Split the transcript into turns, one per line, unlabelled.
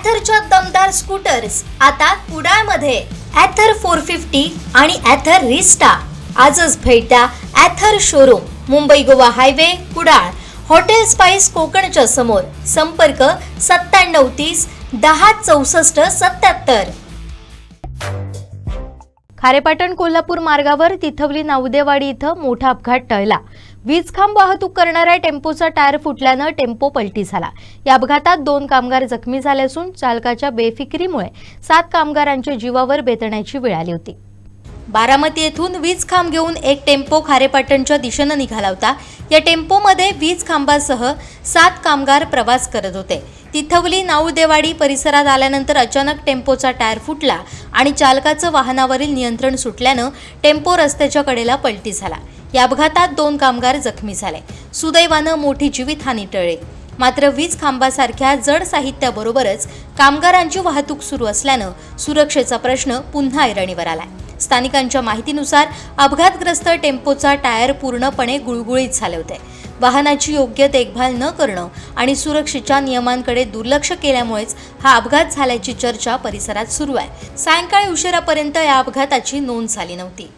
ॲथरच्या दमदार स्कूटर्स आता कुडाळमध्ये ॲथर 450 आणि ॲथर रिस्टा. आजच भेट द्या Ather showroom, Mumbai Goa highway, Kudal, hotel spice कोकणच्या समोर. संपर्क 9730 10 64 77. खारेपाटण कोल्हापूर मार्गावर तिथवली नावदेवाडी इथं मोठा अपघात टळला. वीज खांब वाहतूक करणाऱ्या टेम्पोचा टायर फुटल्यानं टेम्पो पलटी झाला. या अपघातात 2 कामगार जखमी झाले असून चालकाच्या बेफिकिरीमुळे 7 कामगारांच्या जीवावर बेतण्याची वेळ आली होती. बारामती येथून वीज खांब घेऊन एक टेम्पो खारेपाटणच्या दिशेनं निघाला होता. या टेम्पोमध्ये वीज खांबासह 7 कामगार प्रवास करत होते. तिथवली नाऊदेवाडी परिसरात आल्यानंतर अचानक टेम्पोचा टायर फुटला आणि चालकाचं वाहनावरील नियंत्रण सुटल्यानं टेम्पो रस्त्याच्या कडेला पलटी झाला. या अपघातात 2 कामगार जखमी झाले. सुदैवानं मोठी जीवितहानी टळली. मात्र वीज खांबासारख्या जड साहित्याबरोबरच कामगारांची वाहतूक सुरू असल्यानं सुरक्षेचा प्रश्न पुन्हा ऐरणीवर आलाय. स्थानिकांच्या माहितीनुसार अपघातग्रस्त टेम्पोचा टायर पूर्णपणे गुळगुळीत झाले होते. वाहनाची योग्य देखभाल न करणं आणि सुरक्षेच्या नियमांकडे दुर्लक्ष केल्यामुळेच हा अपघात झाल्याची चर्चा परिसरात सुरू आहे. सायंकाळी उशिरापर्यंत या अपघाताची नोंद झाली नव्हती.